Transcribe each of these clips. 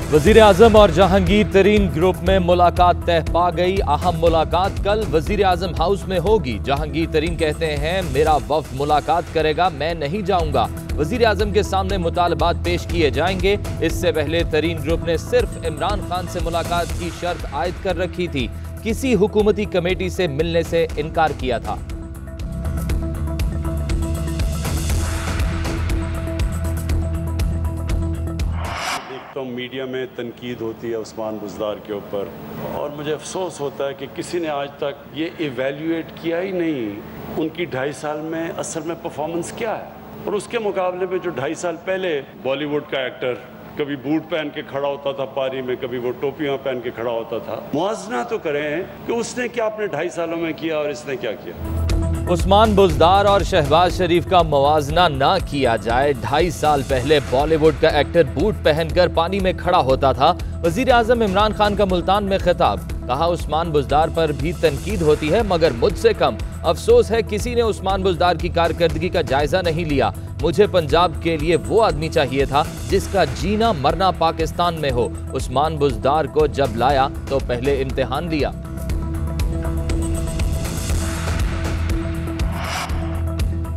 वजीर आजम और जहांगीर तरीन ग्रुप में मुलाकात तय पा गई। अहम मुलाकात कल वजीर आजम हाउस में होगी। जहांगीर तरीन कहते हैं मेरा वफ्द मुलाकात करेगा, मैं नहीं जाऊंगा। वजीर आजम के सामने मुतालबात पेश किए जाएंगे। इससे पहले तरीन ग्रुप ने सिर्फ इमरान खान से मुलाकात की शर्त आयद कर रखी थी। किसी हुकूमती कमेटी से मिलने से इनकार किया था। तो मीडिया में तनकीद होती है उस्मान बुज़दार के ऊपर, और मुझे अफसोस होता है कि किसी ने आज तक ये इवेल्युएट किया ही नहीं उनकी 2.5 साल में असल में परफॉर्मेंस क्या है। और उसके मुकाबले में जो 2.5 साल पहले बॉलीवुड का एक्टर कभी बूट पहन के खड़ा होता था पारी में, कभी वो टोपियां पहन के खड़ा होता था, मुआवजा तो करें कि उसने क्या अपने 2.5 सालों में किया और इसने क्या किया। उस्मान बुज़दार और शहबाज शरीफ का मुवाजना ना किया जाए। 2.5 साल पहले बॉलीवुड का एक्टर बूट पहनकर पानी में खड़ा होता था। वजीर आजम इमरान खान का मुल्तान में खिताब, कहा उस्मान बुज़दार पर भी तनकीद होती है मगर मुझसे कम। अफसोस है किसी ने उस्मान बुज़दार की कारकर्दगी का जायजा नहीं लिया। मुझे पंजाब के लिए वो आदमी चाहिए था जिसका जीना मरना पाकिस्तान में हो। उस्मान बुज़दार को जब लाया तो पहले इम्तिहान लिया।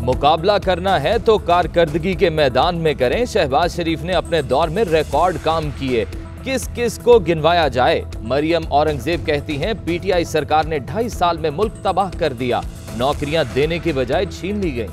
मुकाबला करना है तो कारकर्दगी के मैदान में करें। शहबाज शरीफ ने अपने दौर में रिकॉर्ड काम किए, किस किस को गिनवाया जाए। मरियम औरंगजेब कहती हैं पीटीआई सरकार ने 2.5 साल में मुल्क तबाह कर दिया, नौकरियां देने की बजाय छीन ली गई।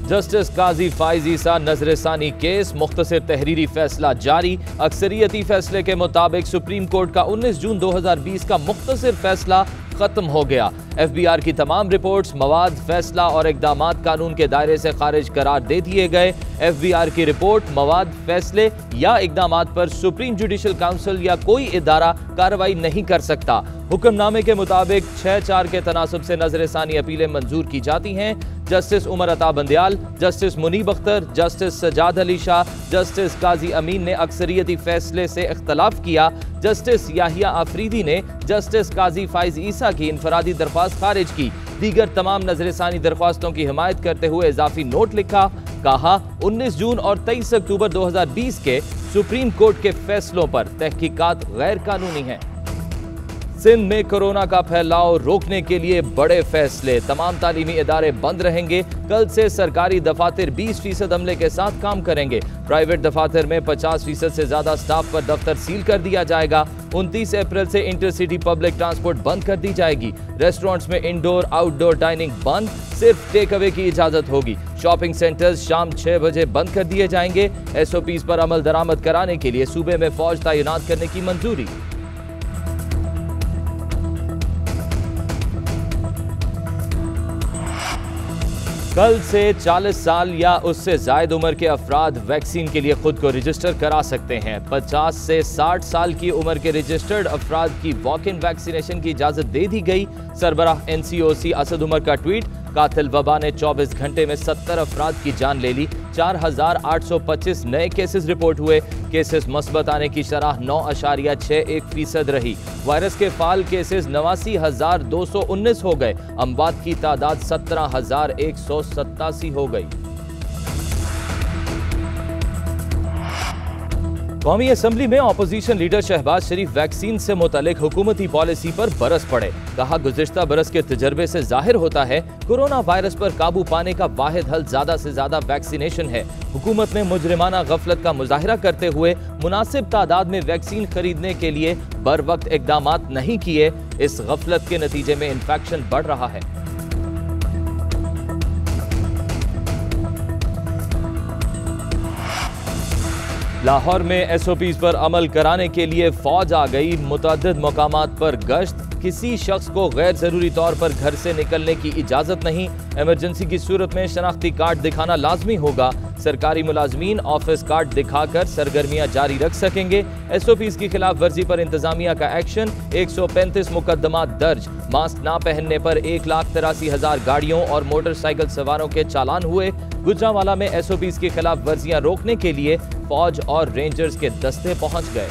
जस्टिस काजी फाइज ईसा नजरसानी केस, मुख्तसर तहरीरी फैसला जारी। अक्सरियती फैसले के मुताबिक सुप्रीम कोर्ट का 19 जून 2020 का मुख्तसर फैसला खत्म हो गया। एफबीआर की तमाम रिपोर्ट्स, मवाद, फैसला और इकदामात कानून के दायरे से खारिज करार दे दिए गए। एफबीआर की रिपोर्ट, मवाद, फैसले या इकदामात पर सुप्रीम जुडिशल काउंसिल या कोई इदारा कार्रवाई नहीं कर सकता। हुक्मनामे के मुताबिक 6-4 के तनासब से नजरसानी अपीलें मंजूर की जाती हैं। Justice Umar Ata Bandial, justice Munib Akhtar, justice Sajjad Ali Shah, justice Qazi Amin ने अक्सरियती फैसले से इख्तलाफ किया। जस्टिस याहिया आफरीदी ने जस्टिस काजी फाइज ईसा की इनफरादी दरख्वास्त खारिज की। दीगर तमाम नजरसानी दरख्वास्तों की हिमायत करते हुए इजाफी नोट लिखा। कहा 19 जून और 23 अक्टूबर 2020 के सुप्रीम कोर्ट के फैसलों पर तहकीकात गैर कानूनी हैं। सिंध में कोरोना का फैलाव रोकने के लिए बड़े फैसले, तमाम तालीमी इदारे बंद रहेंगे। कल से सरकारी दफातर 20% अमले के साथ काम करेंगे। प्राइवेट दफातर में 50% से ज्यादा स्टाफ पर दफ्तर सील कर दिया जाएगा। 29 अप्रैल से इंटरसिटी पब्लिक ट्रांसपोर्ट बंद कर दी जाएगी। रेस्टोरेंट्स में इंडोर आउटडोर डाइनिंग बंद, सिर्फ टेक अवे की इजाजत होगी। शॉपिंग सेंटर्स शाम 6 बजे बंद कर दिए जाएंगे। SOPs पर अमल दरामद कराने के लिए सूबे में फौज तैनात करने की मंजूरी। कल से 40 साल या उससे जायद उम्र के अफराद वैक्सीन के लिए खुद को रजिस्टर करा सकते हैं। 50 से 60 साल की उम्र के रजिस्टर्ड अफराद की वॉक इन वैक्सीनेशन की इजाजत दे दी गई। सरबराह NCOC असद उमर का ट्वीट, कातिल वबा ने 24 घंटे में 70 अफराद की जान ले ली। 4825 नए केसेस रिपोर्ट हुए। केसेस मस्बत आने की शरह 9.61% रही। वायरस के फाल केसेस 89,219 हो गए। अमवात की तादाद 17,187 हो गई। कौमी असम्बली में अपोजिशन लीडर शहबाज शरीफ वैक्सीन से मुतल्लिक हुकूमती पॉलिसी पर बरस पड़े। कहा गुज़िश्ता बरस के तजर्बे से जाहिर होता है कोरोना वायरस पर काबू पाने का वाहिद हल ज्यादा से ज्यादा वैक्सीनेशन है। हुकूमत ने मुजरिमाना गफलत का मुजाहिरा करते हुए मुनासिब तादाद में वैक्सीन खरीदने के लिए बर वक्त इकदामात नहीं किए। इस गफलत के नतीजे में इन्फेक्शन बढ़ रहा है। लाहौर में SOPs पर अमल कराने के लिए फौज आ गई। मुतअद्दिद मकामात पर गश्त, किसी शख्स को गैर जरूरी तौर पर घर से निकलने की इजाजत नहीं। इमरजेंसी की सूरत में शनाख्ती कार्ड दिखाना लाजमी होगा। सरकारी मुलाजमीन ऑफिस कार्ड दिखाकर सरगर्मियां जारी रख सकेंगे। SOPs की खिलाफ वर्जी पर इंतजामिया का एक्शन, 135 मुकदमात दर्ज। मास्क ना पहनने पर 1,83,000 गाड़ियों और मोटरसाइकिल सवारों के चालान हुए। गुजरांवाला में SOPs की खिलाफ वर्जियां रोकने के लिए फौज और रेंजर्स के दस्ते पहुंच गए।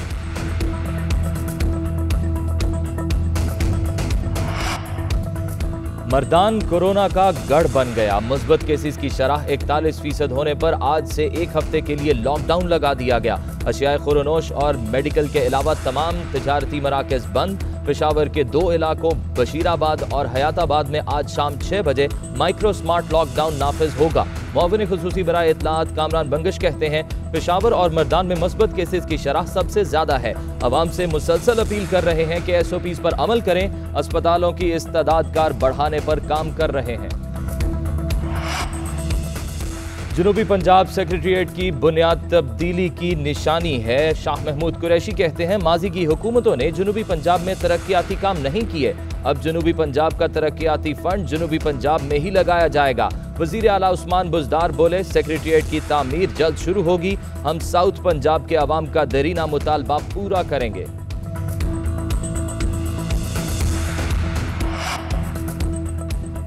मर्दान कोरोना का गढ़ बन गया। मुस्बत केसेस की शरह 41% होने पर आज से एक हफ्ते के लिए लॉकडाउन लगा दिया गया। अशियाए खुरोनोश और मेडिकल के अलावा तमाम तिजारती मराकज बंद। पेशावर के 2 इलाकों बशीराबाद और हयाताबाद में आज शाम 6 बजे माइक्रो स्मार्ट लॉकडाउन नाफिज होगा। मुआविन खुसूसी बराए इत्तलात कामरान बंगश कहते हैं, पेशावर और मर्दान में मुस्बत केसेस की शरह सबसे ज्यादा है। अवाम से मुसलसल अपील कर रहे हैं कि SOPs पर अमल करें। अस्पतालों की इस्तादाद कार बढ़ाने पर काम कर रहे हैं। जनूबी पंजाब सेक्रेटेरिएट की बुनियाद तब्दीली की निशानी है। शाह महमूद कुरैशी कहते हैं, माजी की हुकूमतों ने जनूबी पंजाब में तरक्याती काम नहीं किए। अब जनूबी पंजाब का तरक्याती फंड जनूबी पंजाब में ही लगाया जाएगा। वजीर आला उस्मान बुज़दार बोले, सेक्रेटेरिएट की तामीर जल्द शुरू होगी। हम साउथ पंजाब के अवाम का देरीना मुतालबा पूरा करेंगे।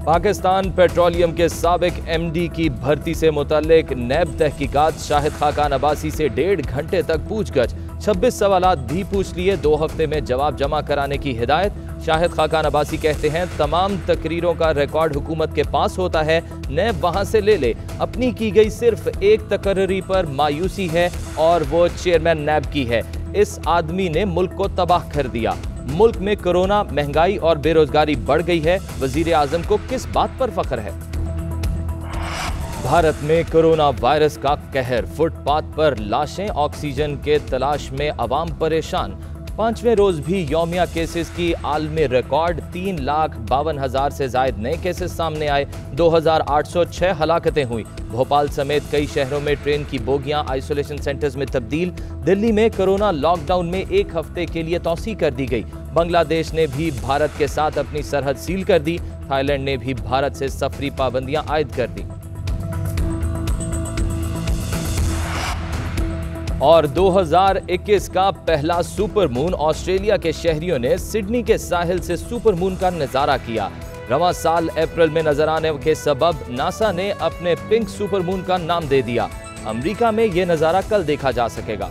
पाकिस्तान पेट्रोलियम के साबिक MD की भर्ती से मुतल्लिक नैब तहकीकात। शाहिद खाकान अब्बासी से 1.5 घंटे तक पूछगछ। 26 सवालात भी पूछ लिए। 2 हफ्ते में जवाब जमा कराने की हिदायत। शाहिद खाकान अब्बासी कहते हैं, तमाम तकरीरों का रिकॉर्ड हुकूमत के पास होता है, नैब वहां से ले ले। अपनी की गई सिर्फ एक तकर्री पर मायूसी है और वो चेयरमैन नैब की है। इस आदमी ने मुल्क को तबाह कर दिया। मुल्क में कोरोना, महंगाई और बेरोजगारी बढ़ गई है। वजीर आजम को किस बात पर फख्र है? भारत में कोरोना वायरस का कहर। फुटपाथ पर लाशें, ऑक्सीजन के तलाश में अवाम परेशान। 5वें रोज भी यौमिया केसेस की आलमी रिकॉर्ड। 3,52,000 से जायद नए केसेस सामने आए। 2,806 हलाकतें हुई। भोपाल समेत कई शहरों में ट्रेन की बोगियां आइसोलेशन सेंटर्स में तब्दील। दिल्ली में कोरोना लॉकडाउन में 1 हफ्ते के लिए तौसीह कर दी गई। बांग्लादेश ने भी भारत के साथ अपनी सरहद सील कर दी। थाईलैंड ने भी भारत से सफरी पाबंदियां आयद कर दी। और 2021 का पहला सुपर मून। ऑस्ट्रेलिया के शहरियों ने सिडनी के साहिल से सुपर मून का नजारा किया। रवां साल अप्रैल में नजर आने के सबब नासा ने अपने पिंक सुपर मून का नाम दे दिया। अमेरिका में यह नजारा कल देखा जा सकेगा।